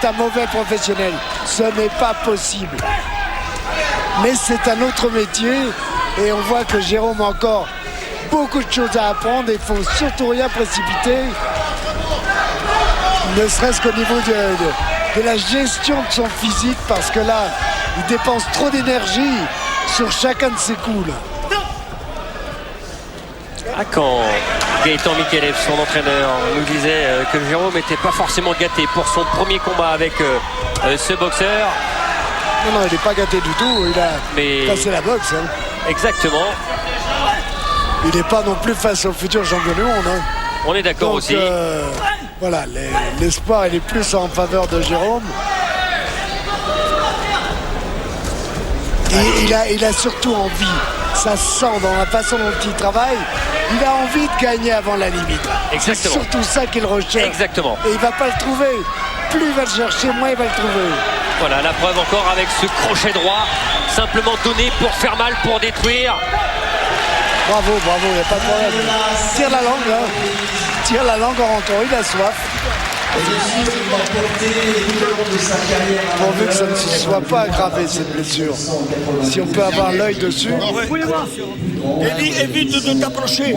un mauvais professionnel. Ce n'est pas possible. Mais c'est un autre métier et on voit que Jérôme a encore beaucoup de choses à apprendre et il ne faut surtout rien précipiter. Ne serait-ce qu'au niveau de la gestion de son physique parce que là, il dépense trop d'énergie sur chacun de ses coups. Là. Quand Gaëtan Michelev, son entraîneur, nous disait que Jérôme n'était pas forcément gâté pour son premier combat avec ce boxeur. Non, il n'est pas gâté du tout. Il a passé la boxe. Hein. Exactement. Il n'est pas non plus face au futur champion du monde. Hein. On est d'accord aussi. Voilà, l'espoir il est plus en faveur de Jérôme. Et il a surtout envie. Ça se sent dans la façon dont il travaille. Il a envie de gagner avant la limite. C'est surtout ça qu'il recherche. Exactement. Et il ne va pas le trouver. Plus il va le chercher, moins il va le trouver. Voilà, la preuve encore avec ce crochet droit. Simplement donné pour faire mal, pour détruire. Bravo, il n'y a pas de problème. Tire la langue, là. Tire la langue en rentrant, il a soif. Pourvu que ça ne se soit pas aggravé, cette blessure. Si on peut avoir l'œil dessus. Évite de t'approcher,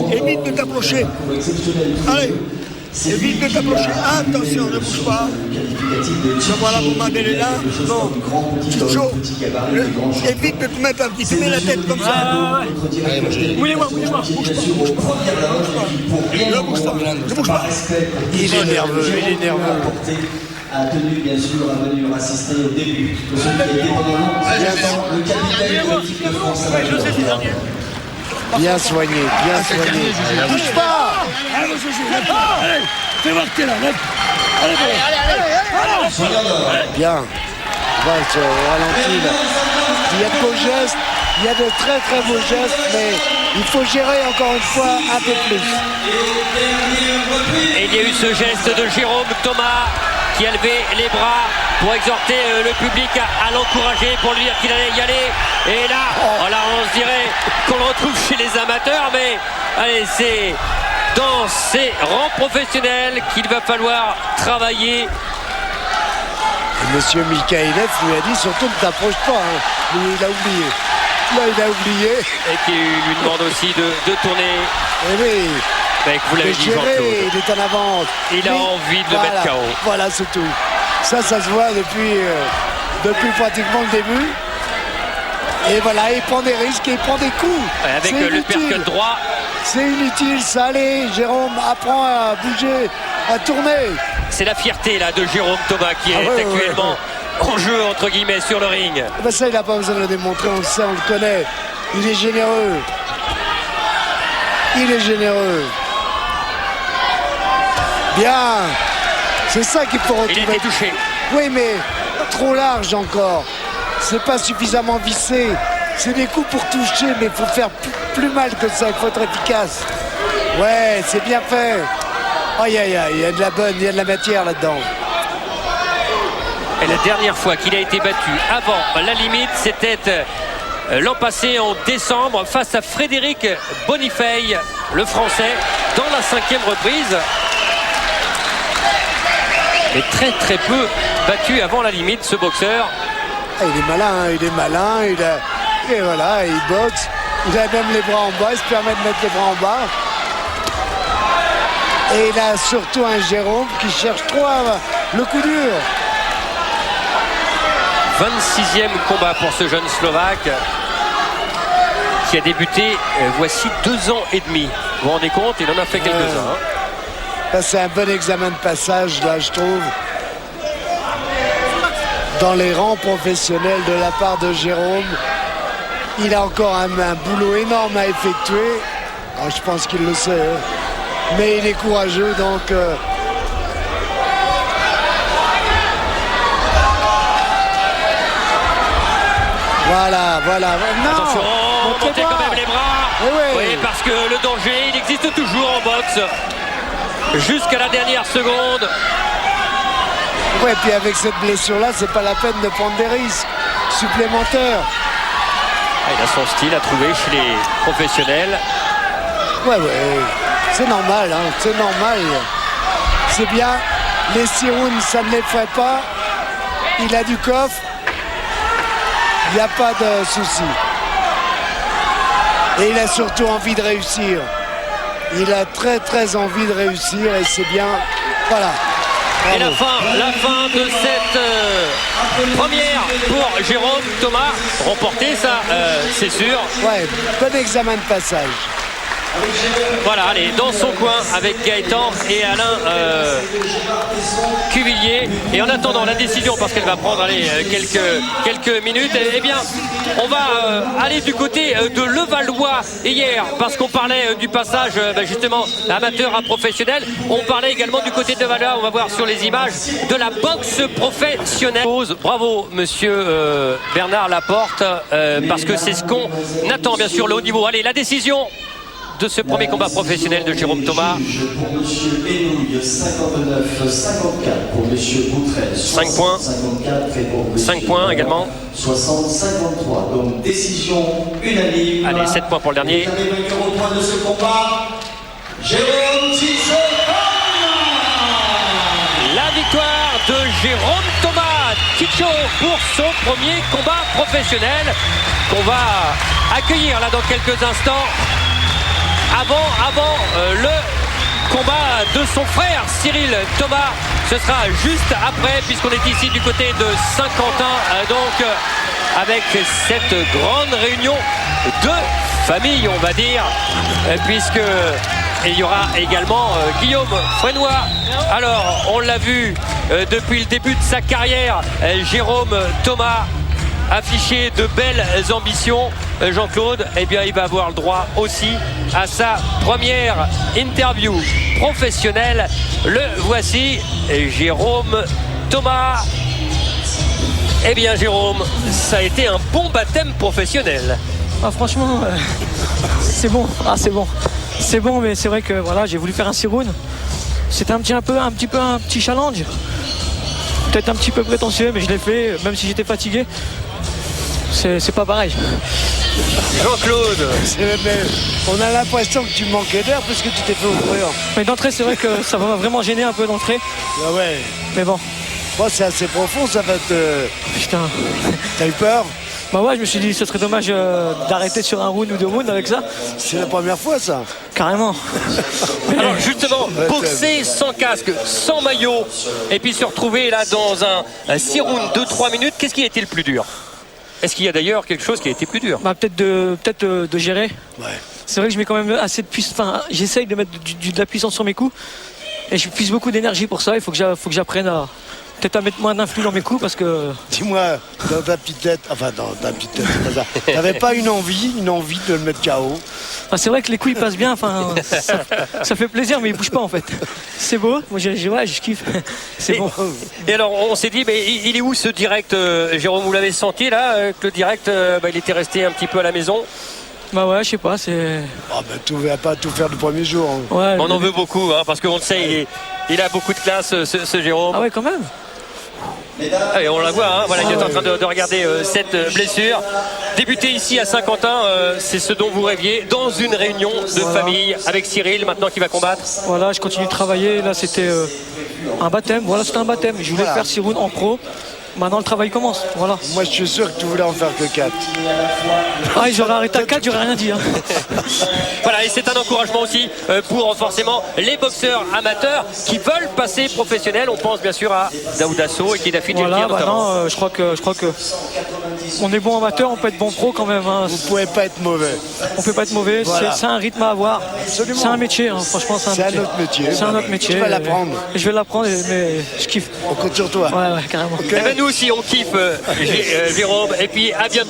Allez, évite de t'approcher. Attention, ne bouge pas. Je vois la pommade, elle est là. Non, toujours. Évite de te mettre un petit peu la tête comme ça. Bouge pas. Il est nerveux. A tenu bien sûr à venir assister au début de ce qui a été pendant longtemps le capitaine de l'équipe de France. Bien soigné. Bouge pas. Allez, fais voir que t'es là. Bien. On va se ralentir. Il y a de beaux gestes, il y a de très très beaux gestes, mais il faut gérer encore une fois un peu plus. Et il y a eu ce geste de Jérôme Thomas qui a levé les bras pour exhorter le public à l'encourager, pour lui dire qu'il allait y aller. Et là, voilà, on se dirait qu'on le retrouve chez les amateurs, mais allez, c'est dans ces rangs professionnels qu'il va falloir travailler. Et Monsieur Mikhaïlev lui a dit surtout ne t'approche pas. Hein. Lui, il a oublié. Là, il a oublié. Et qui lui demande aussi de tourner. Et oui. Avec, vous l'avez dit, Jean-Claude. Il est en avance. Il a envie de le mettre KO. Voilà, c'est tout. Ça se voit depuis pratiquement le début. Et voilà, il prend des risques et il prend des coups. Ouais, avec le percut droit. C'est inutile, ça. Allez, Jérôme, apprend à bouger, à tourner. C'est la fierté là de Jérôme Thomas qui est actuellement en jeu, entre guillemets, sur le ring. Ben ça, il n'a pas besoin de le démontrer, on le sait, on le connaît. Il est généreux. Bien. C'est ça qu'il faut retrouver. Il a été touché. Oui, mais trop large encore. C'est pas suffisamment vissé. C'est des coups pour toucher, mais il faut faire plus mal que ça. Il faut être efficace. Ouais, c'est bien fait. Aïe, il y a de la matière là-dedans. Et la dernière fois qu'il a été battu avant la limite, c'était l'an passé en décembre face à Frédéric Bonifay, le Français, dans la 5e reprise. Mais très peu battu avant la limite, ce boxeur. Ah, il est malin, et voilà, il boxe. Il a même les bras en bas, il se permet de mettre les bras en bas. Et il a surtout un Jérôme qui cherche trop le coup dur. 26e combat pour ce jeune Slovaque qui a débuté voici 2 ans et demi. Vous vous rendez compte, il en a fait quelques-uns. C'est un bon examen de passage, là, je trouve. Dans les rangs professionnels de la part de Jérôme. Il a encore un boulot énorme à effectuer. Alors, je pense qu'il le sait. Hein. Mais il est courageux, donc... Voilà. Non, attention, montez quand même les bras. Oui, parce que le danger, il existe toujours en boxe. Jusqu'à la dernière seconde. Ouais, puis avec cette blessure-là, c'est pas la peine de prendre des risques supplémentaires. Il a son style à trouver chez les professionnels. Ouais, c'est normal, hein, c'est normal. C'est bien, les 6 rounds, ça ne les ferait pas. il a du coffre. Il n'y a pas de souci. Et il a surtout envie de réussir. Il a très envie de réussir et c'est bien. Voilà. Bravo. Et la fin de cette première pour Jérôme Thomas. Remporté, ça, c'est sûr. Ouais, bon examen de passage. Voilà, allez, dans son coin avec Gaëtan et Alain Cuvillier. Et en attendant la décision, parce qu'elle va prendre quelques minutes, eh bien, on va aller du côté de Levallois hier, parce qu'on parlait du passage justement amateur à professionnel. On parlait également du côté de Levallois, on va voir sur les images, de la boxe professionnelle. Bravo, monsieur Bernard Laporte, parce que c'est ce qu'on attend, bien sûr, le haut niveau. Allez, la décision de ce premier combat professionnel de Jérôme Thomas. Pour monsieur Benouille, 59-54 pour monsieur Boutrel. 5 points. 54 et pour monsieur 5 points également. 60-53. Donc décision unanime. Allez, 7 points pour le dernier. Le vainqueur au point de ce combat, Jérôme Ticho. La victoire de Jérôme Thomas Ticho pour son premier combat professionnel qu'on va accueillir là dans quelques instants. Avant le combat de son frère Cyril Thomas, ce sera juste après, puisqu'on est ici du côté de Saint-Quentin, donc avec cette grande réunion de famille, on va dire, puisque il y aura également Guillaume Frénois. Alors, on l'a vu depuis le début de sa carrière, Jérôme Thomas affiché de belles ambitions. Jean-Claude, eh bien, il va avoir le droit aussi à sa première interview professionnelle. Le voici, Jérôme Thomas. Eh bien, Jérôme, ça a été un bon baptême professionnel. Ah, franchement, c'est bon. Ah, c'est bon. C'est bon, mais c'est vrai que voilà, j'ai voulu faire un 6 rounds. C'était un petit challenge. Peut-être un petit peu prétentieux, mais je l'ai fait, même si j'étais fatigué. C'est pas pareil. Jean-Claude, on a l'impression que tu manquais d'air parce que tu t'es fait ouvrir. Mais d'entrée, c'est vrai que ça m'a vraiment gêné un peu d'entrée. Ah ouais. Mais bon. Bon, c'est assez profond, ça va te... Putain. T'as eu peur? Bah ouais, je me suis dit, ce serait dommage d'arrêter sur un round ou 2 rounds avec ça. C'est la première fois, ça. Carrément. alors justement, boxer sans casque, sans maillot, et puis se retrouver là dans un 6 rounds de 3 minutes, qu'est-ce qui a été le plus dur? Est-ce qu'il y a d'ailleurs quelque chose qui a été plus dur? Bah peut-être de gérer. Ouais. C'est vrai que je mets quand même assez de puissance. Enfin, j'essaye de mettre de la puissance sur mes coups. Et je puise beaucoup d'énergie pour ça. Il faut que j'apprenne à peut-être à mettre moins d'influx dans mes coups parce que. Dis-moi, dans ta petite tête, enfin dans ta petite tête, c'est pas ça. T'avais pas une envie de le mettre KO? C'est vrai que les coups ils passent bien. Enfin, ça fait plaisir, mais ils bougent pas en fait. C'est beau. Moi, je kiffe. C'est bon. Et alors, on s'est dit, mais il est où ce direct, Jérôme? Vous l'avez senti là, que le direct, il était resté un petit peu à la maison? Bah ouais, je sais pas, c'est... Oh ben tu vas pas tout faire le premier jour. Hein. Ouais, on en veut beaucoup, hein, parce qu'on le sait, il a beaucoup de classe, ce Jérôme. Ah ouais, quand même. Allez, on la voit, hein, voilà, il est en train de regarder cette blessure. Débuter ici à Saint-Quentin, c'est ce dont vous rêviez, dans une réunion de famille avec Cyril, maintenant qui va combattre. Voilà, je continue de travailler. Là, c'était un baptême. Voilà, c'était un baptême. Je voulais faire 6 rounds en pro. Maintenant, le travail commence. Voilà. Moi, je suis sûr que tu voulais en faire que 4. Ah, j'aurais arrêté à 4, j'aurais rien dit. Hein. Voilà, et c'est un encouragement aussi pour forcément les boxeurs amateurs qui veulent passer professionnels. On pense bien sûr à Daoudasso et Kedafi Djelkir Voilà, notamment. non, je crois que on est bon amateur, on peut être bon pro quand même. Hein. Vous pouvez pas être mauvais. On peut pas être mauvais. Voilà. C'est un rythme à avoir. Absolument. C'est un métier. Hein. Franchement, c'est un autre métier. C'est un autre métier. Tu vas l'apprendre. Je vais l'apprendre, mais je kiffe. On compte sur toi. Ouais, carrément. Okay. Eh ben, nous aussi, on kiffe Jérôme. Et puis à bientôt.